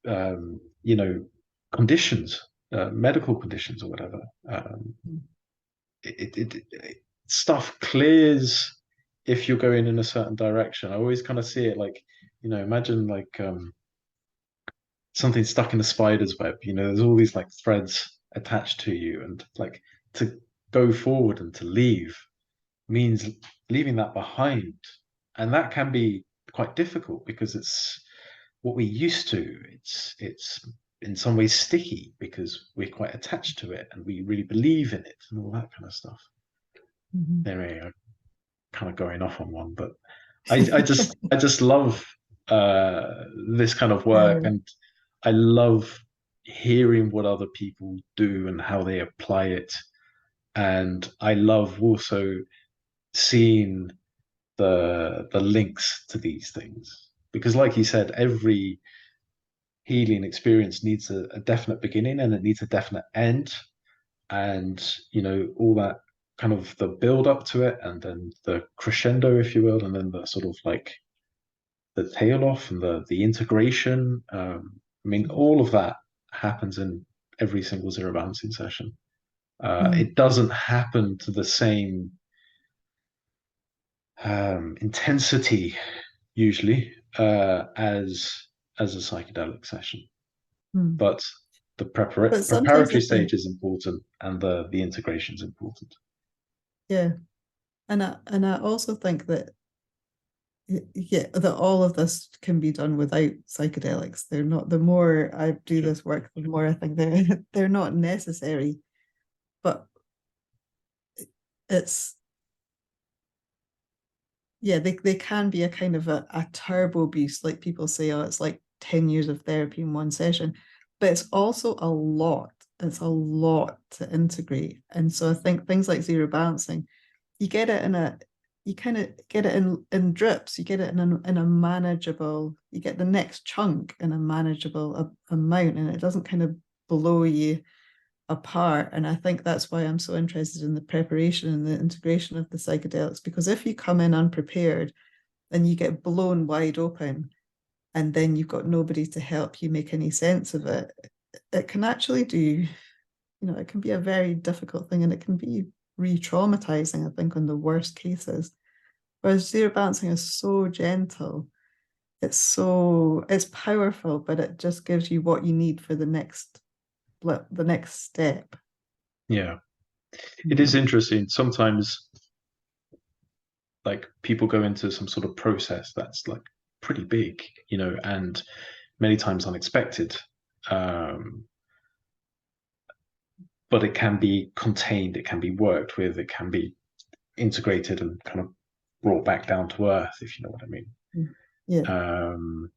um, you know conditions, medical conditions or whatever. Um, stuff clears if you're going in a certain direction. I always kind of see it like imagine like something stuck in a spider's web. There's all these like threads attached to you, and like to go forward and to leave means leaving that behind. And that can be quite difficult because it's what we used to. It's in some ways sticky because we're quite attached to it and we really believe in it and all that kind of stuff. Mhm. Anyway, I'm kind of going off on one, but I just love this kind of work, Yeah. and I love hearing what other people do and how they apply it. And I love also seeing the links to these things. Because like you said, every healing experience needs a definite beginning and it needs a definite end. And all that kind of the build up to it and then the crescendo, if you will, and then the sort of like the tail off and the integration. I mean, all of that happens in every single zero balancing session. Mm. It doesn't happen to the same intensity usually as a psychedelic session, Mm. but the But sometimes I preparatory think, stage is important, and the integration is important. yeah, and I also think that yeah, that all of this can be done without psychedelics. They're not, the more I do Sure. this work, the more I think they're not necessary. But it's, yeah, they can be a kind of a turbo boost, like people say, oh, it's like 10 years of therapy in one session. But it's also a lot. It's a lot to integrate. And so I think things like zero balancing, you get it in a, you kind of get it in drips. You get it in a manageable, you get the next chunk in a manageable amount, and it doesn't kind of blow you apart. And I think that's why I'm so interested in the preparation and the integration of the psychedelics, because if you come in unprepared and you get blown wide open, and then you've got nobody to help you make any sense of it, it can actually do, it can be a very difficult thing, and it can be re-traumatizing, I think, on the worst cases. Whereas zero balancing is so gentle, it's powerful, but it just gives you what you need for the next step. Yeah, it is Mm. interesting. Sometimes, like, people go into some sort of process that's like pretty big, and many times unexpected. Um, but it can be contained, it can be worked with, it can be integrated and kind of brought back down to earth, if you know what I mean. Yeah, Um,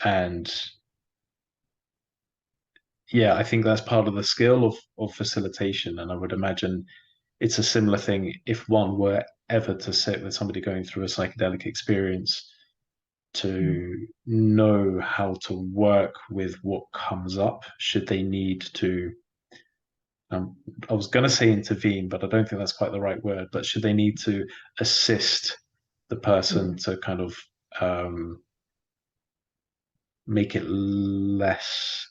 and yeah, I think that's part of the skill of facilitation. And I would imagine it's a similar thing if one were ever to sit with somebody going through a psychedelic experience, to know how to work with what comes up should they need to. I was going to say intervene, but I don't think that's quite the right word. But should they need to assist the person yeah, to kind of um, make it less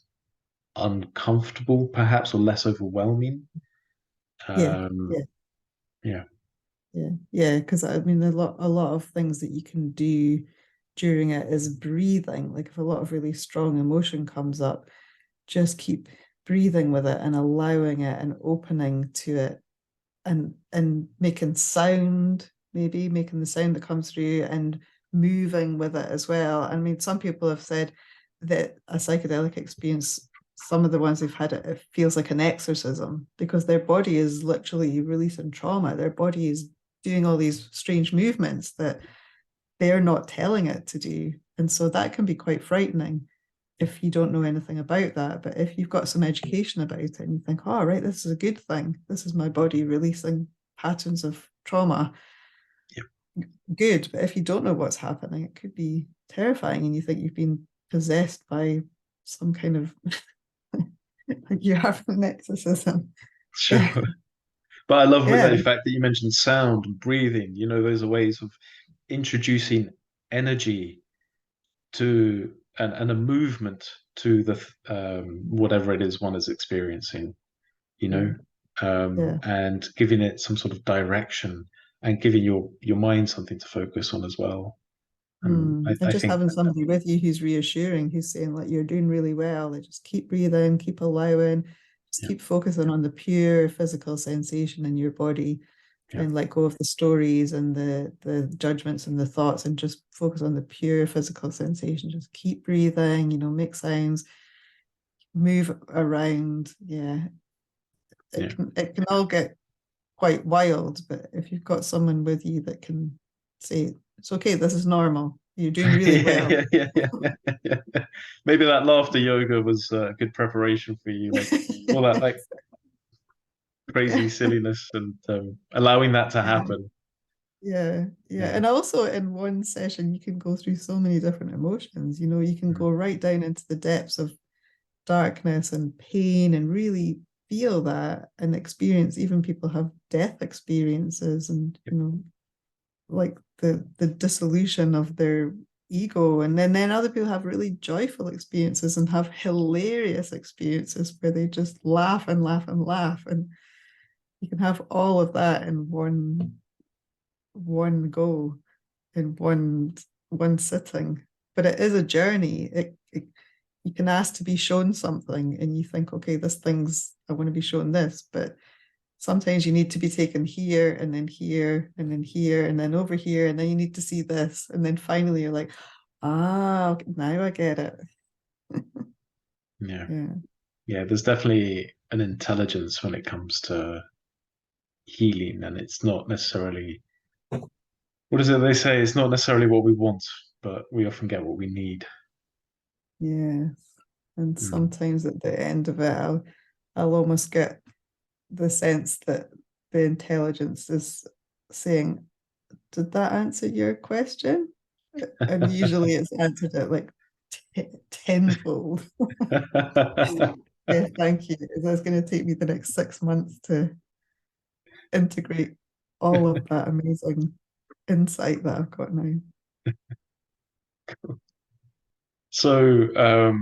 uncomfortable, perhaps, or less overwhelming? yeah, Um, yeah, yeah, yeah. Because I mean, a lot of things that you can do during it is breathing. Like if a lot of really strong emotion comes up, just keep breathing with it and allowing it and opening to it, and making sound, maybe making the sound that comes through, and moving with it as well. I mean, some people have said that a psychedelic experience, some of the ones they've had, it feels like an exorcism, because their body is literally releasing trauma. Their body is doing all these strange movements that they're not telling it to do. And so that can be quite frightening if you don't know anything about that. But if you've got some education about it and you think, oh, right, this is a good thing, this is my body releasing patterns of trauma, yeah, good. But if you don't know what's happening, it could be terrifying, and you think you've been possessed by some kind of like you're having an exorcism. sure. Yeah, But I love yeah, the fact that you mentioned sound and breathing. Those are ways of introducing energy to and a movement to the whatever it is one is experiencing, you yeah, know, yeah. and giving it some sort of direction and giving your mind something to focus on as well. And And I just think, having somebody with you who's reassuring, who's saying like you're doing really well, like just keep breathing, keep allowing, just yeah, keep focusing on the pure physical sensation in your body. Try yeah, and let go of the stories and the judgments and the thoughts, and just focus on the pure physical sensation. Just keep breathing, make sounds, move around. Yeah, it yeah. can all get quite wild, but if you've got someone with you that can say it's okay, this is normal, you're doing really Yeah, well. yeah, yeah, yeah. Maybe that laughter yoga was good preparation for you, like all that like crazy silliness and allowing that to Yeah, happen. yeah, yeah. Yeah. And also in one session, you can go through so many different emotions. You can Mm. go right down into the depths of darkness and pain and really feel that and experience. Even people have death experiences, and Yep. like the dissolution of their ego. And then other people have really joyful experiences and have hilarious experiences where they just laugh and laugh and laugh. And you can have all of that in one go, in one sitting. But it is a journey. You can ask to be shown something and you think, okay, this thing's, I want to be shown this, but sometimes you need to be taken here and then here and then here and then over here, and then you need to see this, and then finally you're like, ah, now I get it. Yeah. Yeah. Yeah, there's definitely an intelligence when it comes to healing, and it's not necessarily, what is it they say? It's not necessarily what we want, but we often get what we need. Yes. And Mm. sometimes at the end of it, I'll almost get the sense that the intelligence is saying, did that answer your question? And usually it's answered it like tenfold. Yeah, thank you. That's going to take me the next 6 months to integrate all of that amazing insight that I've got now. So,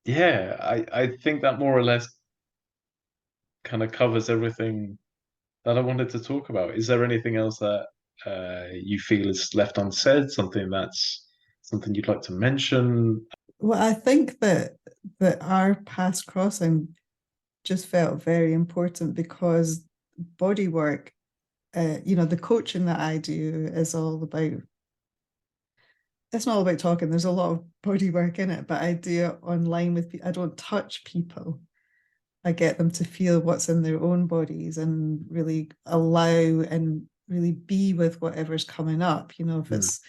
yeah, I think that more or less kind of covers everything that I wanted to talk about. Is there anything else that you feel is left unsaid? Something you'd like to mention? Well, I think that our paths crossing just felt very important because body work, the coaching that I do is all about, it's not all about talking. There's a lot of body work in it, but I do it online with people. I don't touch people. I get them to feel what's in their own bodies and really allow and really be with whatever's coming up. If Mm, it's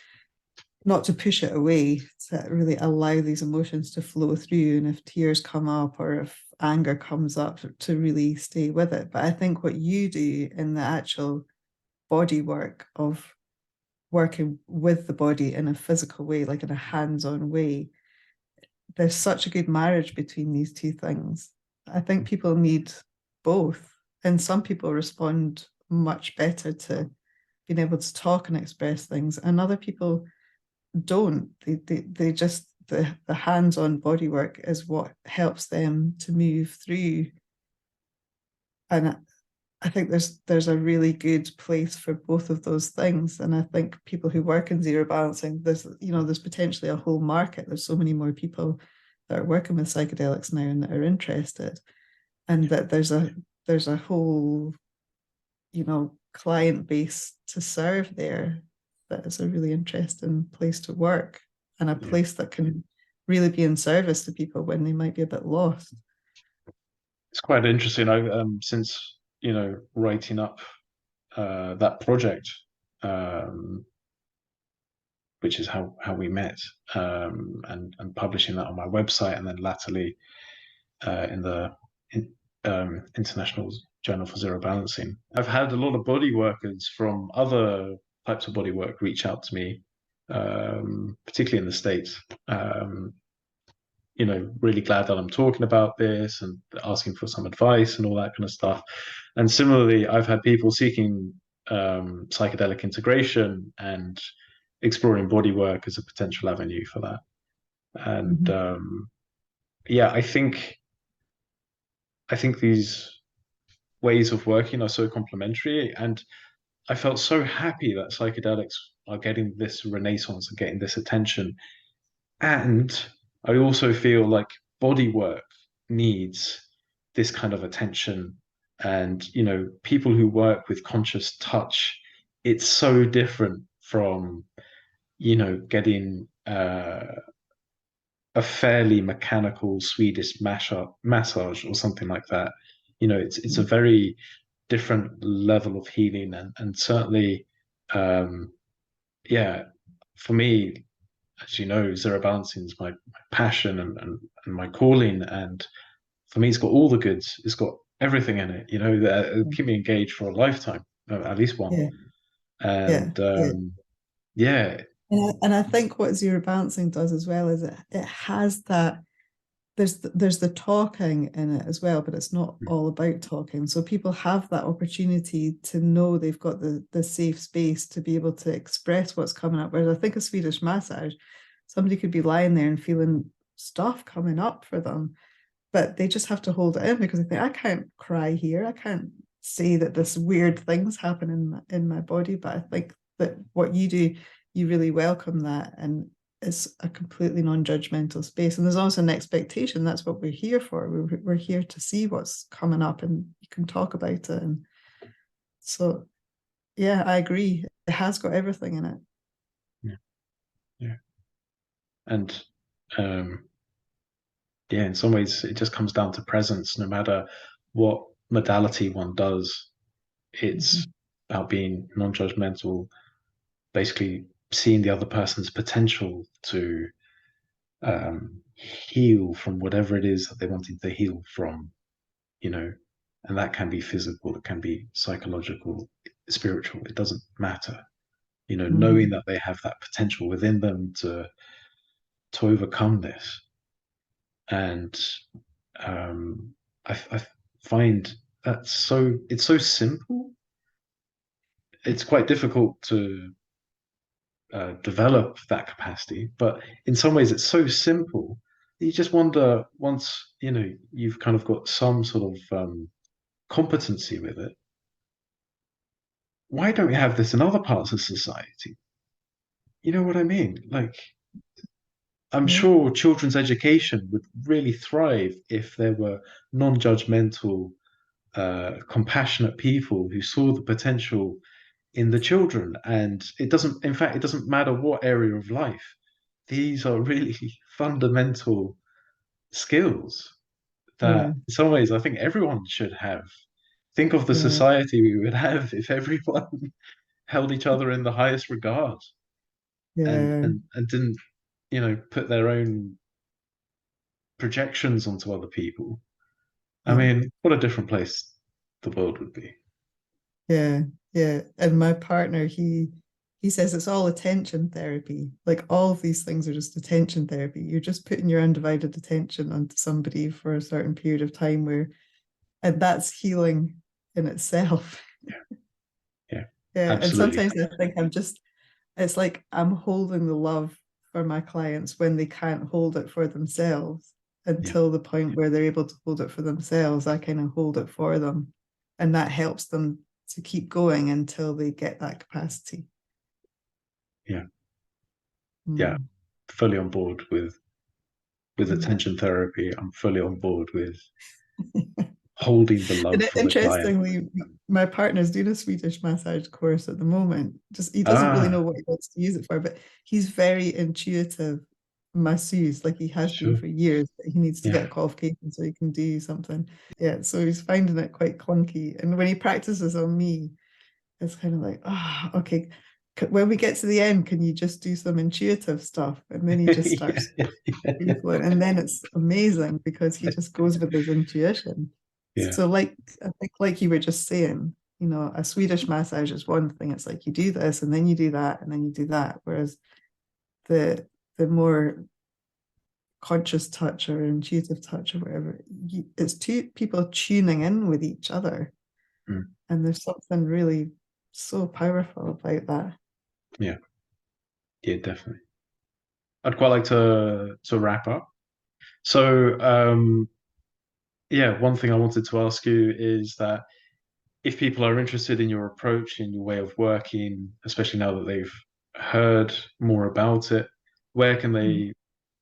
not to push it away, to really allow these emotions to flow through. And if tears come up or if anger comes up, to really stay with it. But I think what you do in the actual body work of working with the body in a physical way, like in a hands-on way, there's such a good marriage between these two things. I think people need both. And some people respond much better to being able to talk and express things, and other people don't. They just, the hands-on body work is what helps them to move through. And I think there's a really good place for both of those things. And I think people who work in zero balancing, there's potentially a whole market. There's so many more people that are working with psychedelics now and that are interested. And that there's a whole, client base to serve there. That is a really interesting place to work, and a yeah, place that can really be in service to people when they might be a bit lost. it's quite interesting. I since writing up that project, um, which is how we met, and publishing that on my website, and then latterly in the International Journal for Zero Balancing. I've had a lot of body workers from other types of body work reach out to me, particularly in the States. Really glad that I'm talking about this and asking for some advice and all that kind of stuff. And similarly, I've had people seeking psychedelic integration and exploring body work as a potential avenue for that. And Mhm. yeah, I think these ways of working are so complementary, and I felt so happy that psychedelics are getting this renaissance and getting this attention. And I also feel like body work needs this kind of attention. And, people who work with conscious touch, it's so different from, getting a fairly mechanical Swedish massage or something like that. It's a very different level of healing, and certainly, um, yeah, for me, as you know, zero balancing is my passion and my calling. And for me, it's got all the goods. It's got everything in it, that keep me engaged for a lifetime, at least one. Yeah, yeah, And yeah. yeah, And I think what zero balancing does as well is it has that there's the talking in it as well, but it's not all about talking. So people have that opportunity to know they've got the safe space to be able to express what's coming up. Whereas I think a Swedish massage, somebody could be lying there and feeling stuff coming up for them, but they just have to hold it in because they think, I can't cry here. I can't say that this weird thing's happening in my body. But I think that what you do, you really welcome that, and it's a completely non-judgmental space. And there's also an expectation. That's what we're here for. We're here to see what's coming up, and you can talk about it. And so, yeah, I agree. It has got everything in it. Yeah. And yeah, in some ways, it just comes down to presence. No matter what modality one does, it's about being non-judgmental, basically seeing the other person's potential to heal from whatever it is that they wanted to heal from, and that can be physical, it can be psychological, spiritual, it doesn't matter. Knowing that they have that potential within them to overcome this. And I find that it's so simple. It's quite difficult to develop that capacity, but in some ways it's so simple. You just wonder, once you've kind of got some sort of competency with it, why don't we have this in other parts of society? You know what I mean? Like, I'm sure children's education would really thrive if there were non-judgmental, compassionate people who saw the potential in the children. And it doesn't matter what area of life. These are really fundamental skills that Yeah. in some ways I think everyone should have. Think of the Yeah. society we would have if everyone held each other in the highest regard, and Yeah. and didn't, put their own projections onto other people. I Yeah. mean, what a different place the world would be. Yeah. Yeah. And my partner, he says it's all attention therapy. Like all of these things are just attention therapy. You're just putting your undivided attention onto somebody for a certain period of time and that's healing in itself. Yeah, Yeah. And absolutely. sometimes I think it's like I'm holding the love for my clients when they can't hold it for themselves Yeah, until the point where they're able to hold it for themselves. I kind of hold it for them. And that helps them to keep going until they get that capacity. yeah, yeah. Mm. Fully on board with Mm. attention therapy. I'm fully on board with holding the love And for the client. interestingly, my partner's doing a Swedish massage course at the moment. Just he doesn't really know Ah, what he wants to use it for, but he's very intuitive masseuse, like he has been sure. for years. But he needs to get Yeah. a qualification so he can do something. Yeah, so he's finding it quite clunky. And when he practices on me, it's kind of like, oh, okay. When we get to the end, can you just do some intuitive stuff? And then he just Yeah, starts yeah, free flowing. And then it's amazing because he just goes with his intuition. yeah, So like I think like you were just saying, a Swedish massage is one thing. It's like you do this and then you do that and then you do that. Whereas the more conscious touch or intuitive touch or whatever, it's two people tuning in with each other. mm, And there's something really so powerful about that. yeah, yeah, definitely. I'd quite like to wrap up. So, yeah, one thing I wanted to ask you is that if people are interested in your approach, in your way of working, especially now that they've heard more about it, where can Mm.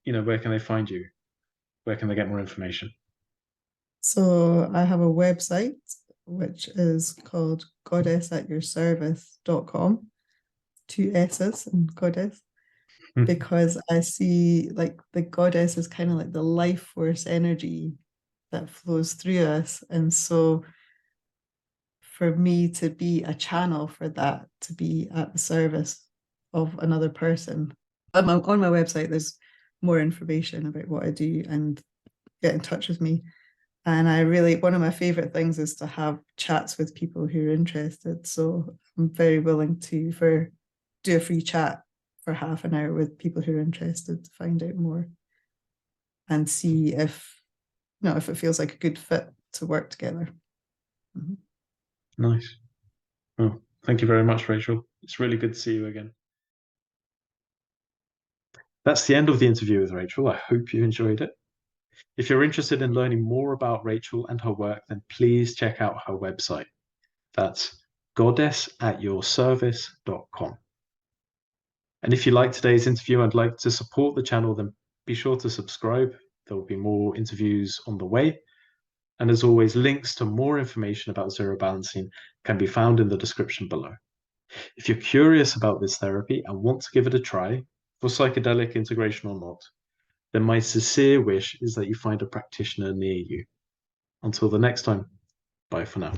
they, where can they find you? Where can they get more information? So I have a website which is called goddessatyourservice.com, two S's and goddess, because I see like the goddess is kind of like the life force energy that flows through us. And so for me to be a channel for that, to be at the service of another person, on my website, there's more information about what I do and get in touch with me. And one of my favorite things is to have chats with people who are interested. So I'm very willing to do a free chat for half an hour with people who are interested to find out more. and see if if it feels like a good fit to work together. Mm-hmm. Nice. Well, thank you very much, Rachel. It's really good to see you again. That's the end of the interview with Rachel. I hope you enjoyed it. If you're interested in learning more about Rachel and her work, then please check out her website. That's goddessatyourservice.com. And if you like today's interview and like to support the channel, then be sure to subscribe. There will be more interviews on the way. And as always, links to more information about zero balancing can be found in the description below. If you're curious about this therapy and want to give it a try, for psychedelic integration or not, then my sincere wish is that you find a practitioner near you. Until the next time, bye for now.